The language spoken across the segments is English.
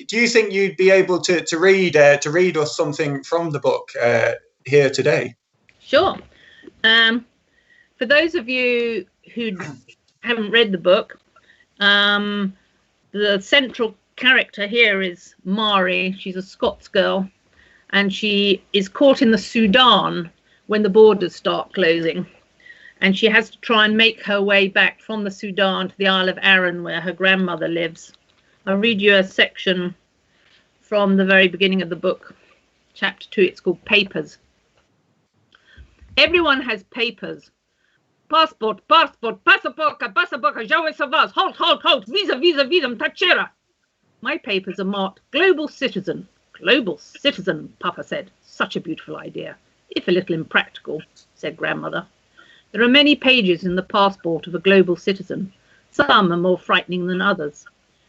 do you think you'd be able to read us something from the book here today? Sure. For those of you who haven't read the book, the central character here is Mari. She's a Scots girl, and she is caught in the Sudan when the borders start closing, and she has to try and make her way back from the Sudan to the Isle of Arran, where her grandmother lives. I'll read you a section from the very beginning of the book, chapter 2. It's called Papers. Everyone has papers. Passport, passport, passaporta, passaporta, já savas, halt, visa, tachera. My papers are marked Global Citizen. Global Citizen, Papa said. Such a beautiful idea, if a little impractical, said Grandmother. There are many pages in the passport of a global citizen. Some are more frightening than others.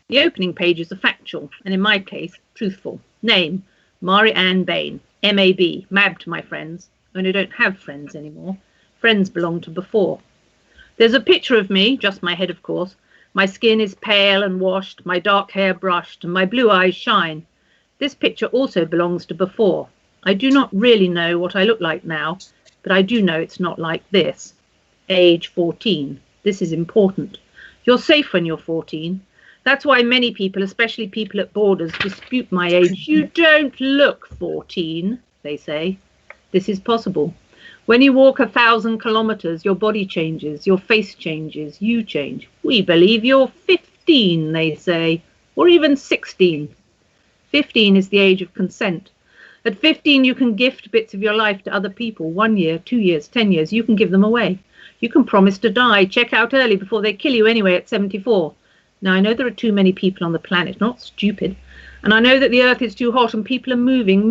The opening pages are factual, and in my case, truthful. Name, Mari Ann Bain, M.A.B., MAB to my friends. Only don't have friends anymore. Friends belong to before. There's a picture of me, just my head, of course. My skin is pale and washed, my dark hair brushed, and my blue eyes shine. This picture also belongs to before. I do not really know what I look like now, but I do know it's not like this. Age 14. This is important. You're safe when you're 14. That's why many people, especially people at borders, dispute my age. You don't look 14, they say. This is possible. When you walk 1,000 kilometers, your body changes, your face changes, you change. We believe you're 15, they say, or even 16. 15 is the age of consent. At 15, you can gift bits of your life to other people. 1 year, 2 years, 10 years, you can give them away. You can promise to die, check out early before they kill you anyway at 74. Now, I know there are too many people on the planet, not stupid. And I know that the earth is too hot and people are moving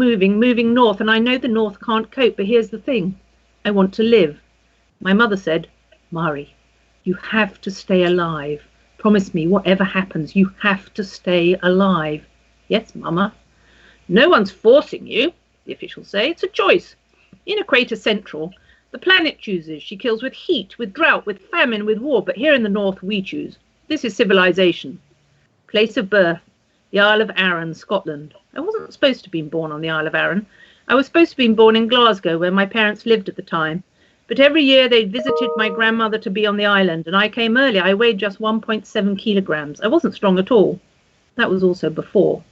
north. And I know the north can't cope, but here's the thing. I want to live. My mother said, Mari, you have to stay alive. Promise me, whatever happens, you have to stay alive. Yes, Mama. No one's forcing you, the officials say. It's a choice. In Equator Central, the planet chooses. She kills with heat, with drought, with famine, with war. But here in the north, we choose. This is civilization. Place of birth, the Isle of Arran, Scotland. I wasn't supposed to be born on the Isle of Arran. I was supposed to be born in Glasgow, where my parents lived at the time. But every year they visited my grandmother to be on the island, and I came early. I weighed just 1.7 kilograms. I wasn't strong at all. That was also before.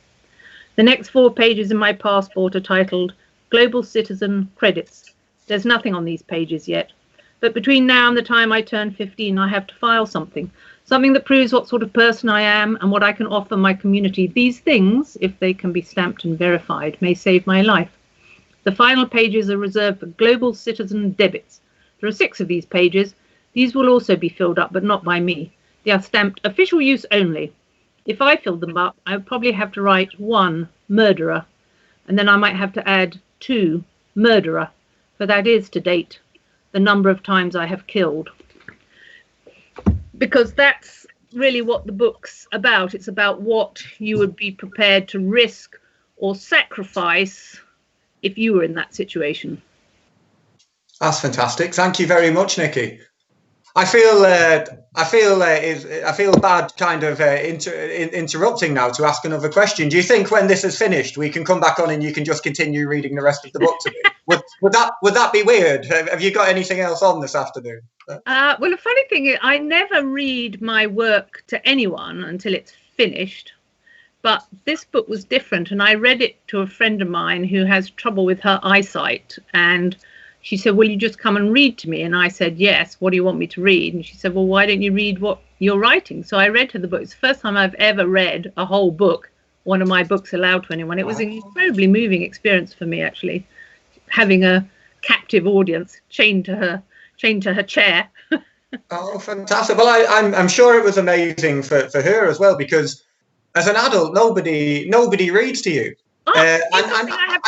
The next 4 pages in my passport are titled Global Citizen Credits. There's nothing on these pages yet. But between now and the time I turn 15, I have to file something. Something that proves what sort of person I am and what I can offer my community. These things, if they can be stamped and verified, may save my life. The final pages are reserved for global citizen debits. There are 6 of these pages. These will also be filled up, but not by me. They are stamped official use only. If I filled them up, I would probably have to write 1, murderer, and then I might have to add 2, murderer, for that is, to date, the number of times I have killed. Because that's really what the book's about. It's about what you would be prepared to risk or sacrifice if you were in that situation. That's fantastic. Thank you very much, Nicky. I feel bad kind of interrupting now to ask another question. Do you think when this is finished, we can come back on and you can just continue reading the rest of the book to me? Would that be weird? Have you got anything else on this afternoon? Well, the funny thing is, I never read my work to anyone until it's finished. But this book was different, and I read it to a friend of mine who has trouble with her eyesight, and she said, will you just come and read to me? And I said, yes, what do you want me to read? And she said, well, why don't you read what you're writing? So I read her the book. It's the first time I've ever read a whole book, one of my books aloud to anyone. It was an incredibly moving experience for me, actually, having a captive audience chained to her chair. Oh, fantastic. Well, I'm sure it was amazing for her as well, because as an adult, nobody reads to you. And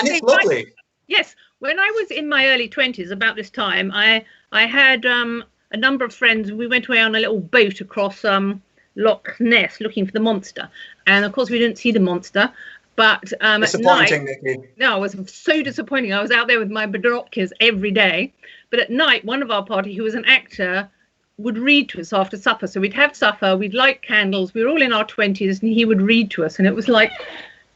it's lovely. Yes. When I was in my early 20s, about this time, I had a number of friends. We went away on a little boat across Loch Ness looking for the monster. And, of course, we didn't see the monster. But disappointing, at night, Nicky. No, it was so disappointing. I was out there with my binoculars every day. But at night, one of our party, who was an actor, would read to us after supper. So we'd have supper, we'd light candles, we were all in our 20s, and he would read to us. And it was like,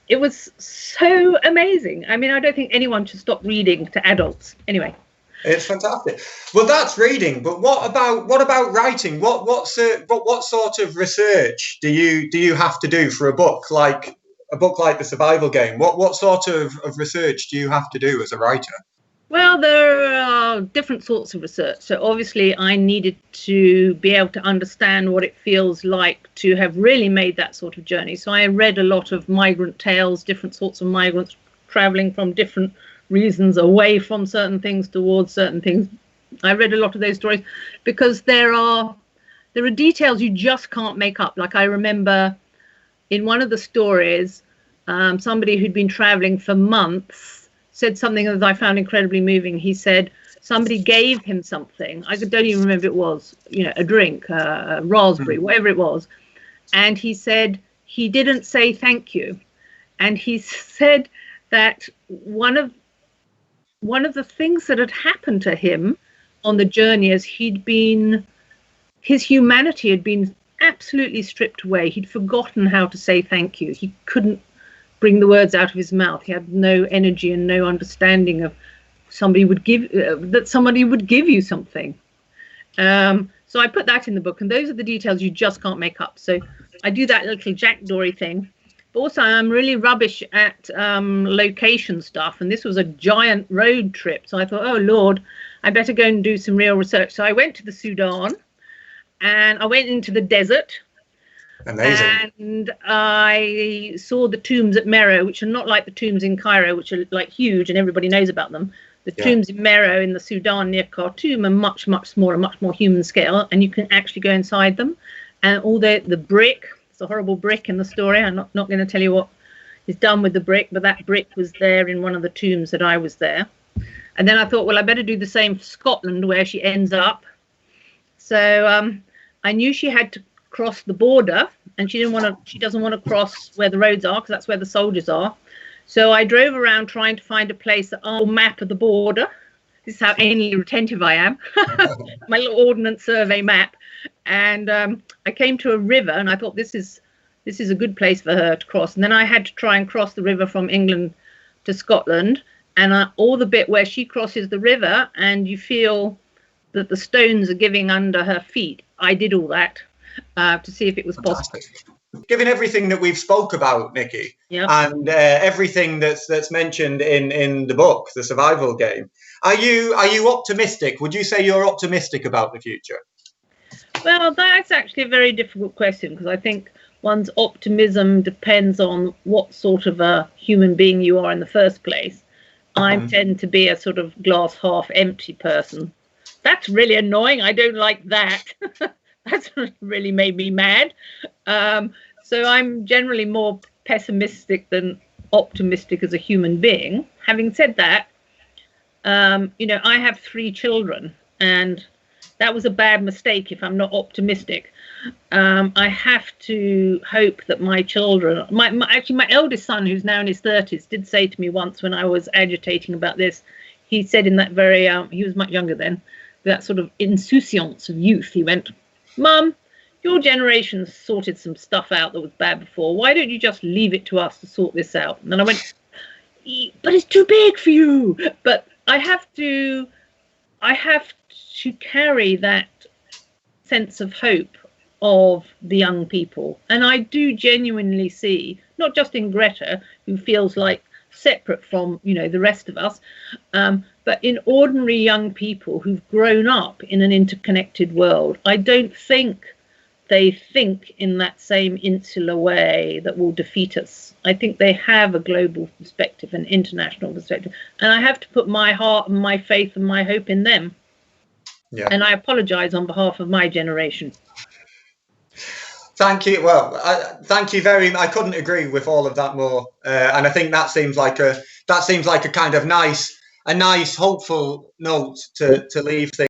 it was so amazing. I mean, I don't think anyone should stop reading to adults. Anyway. It's fantastic. Well, that's reading, but what about writing? What sort of research do you have to do for a book like The Survival Game? What sort of research do you have to do as a writer? Well, there are different sorts of research. So obviously I needed to be able to understand what it feels like to have really made that sort of journey. So I read a lot of migrant tales, different sorts of migrants traveling from different reasons away from certain things towards certain things. I read a lot of those stories because there are details you just can't make up. Like I remember in one of the stories, somebody who'd been traveling for months said something that I found incredibly moving. He said somebody gave him something. I don't even remember it was, a drink, a raspberry, whatever it was. And he said he didn't say thank you. And he said that one of the things that had happened to him on the journey is his humanity had been absolutely stripped away. He'd forgotten how to say thank you. He couldn't bring the words out of his mouth. He had no energy and no understanding of somebody would give you something. So I put that in the book, and those are the details you just can't make up. So I do that little Jack Dory thing. But also, I'm really rubbish at location stuff, and this was a giant road trip. So I thought, oh, Lord, I better go and do some real research. So I went to the Sudan, and I went into the desert. Amazing. And I saw the tombs at Meroe, which are not like the tombs in Cairo, which are like huge, and everybody knows about them. The tombs in Meroe in the Sudan near Khartoum are much, much smaller, much more human scale, and you can actually go inside them. And all the brick, a horrible brick in the story. I'm not going to tell you what is done with the brick, but that brick was there in one of the tombs that I was there. And then I thought, well, I better do the same for Scotland, where she ends up. So I knew she had to cross the border, and she doesn't want to cross where the roads are, because that's where the soldiers are. So I drove around trying to find a place on a map of the border. This is how anally retentive I am. My little ordnance survey map. And I came to a river, and I thought this is a good place for her to cross. And then I had to try and cross the river from England to Scotland, and all the bit where she crosses the river and you feel that the stones are giving under her feet. I did all that to see if it was possible. Given everything that we've spoke about, Nicky, and everything that's mentioned in the book, The Survival Game, are you optimistic? Would you say you're optimistic about the future? Well, that's actually a very difficult question, because I think one's optimism depends on what sort of a human being you are in the first place. I tend to be a sort of glass half empty person. That's really annoying. I don't like that. That's really made me mad. So I'm generally more pessimistic than optimistic as a human being. Having said that, I have 3 children, and that was a bad mistake if I'm not optimistic. I have to hope that my children, my eldest son, who's now in his 30s, did say to me once when I was agitating about this, he said in that very, he was much younger then, that sort of insouciance of youth, he went, "Mum, your generation sorted some stuff out that was bad before. Why don't you just leave it to us to sort this out?" And then I went, "But it's too big for you." But I have to carry that sense of hope of the young people. And I do genuinely see, not just in Greta, who feels like separate from, the rest of us, but in ordinary young people who've grown up in an interconnected world. I don't think they think in that same insular way that will defeat us. I think they have a global perspective, an international perspective, and I have to put my heart and my faith and my hope in them. Yeah. And I apologize on behalf of my generation. Thank you. Well, thank you very much. I couldn't agree with all of that more. And I think that seems like a kind of nice, hopeful note to leave things.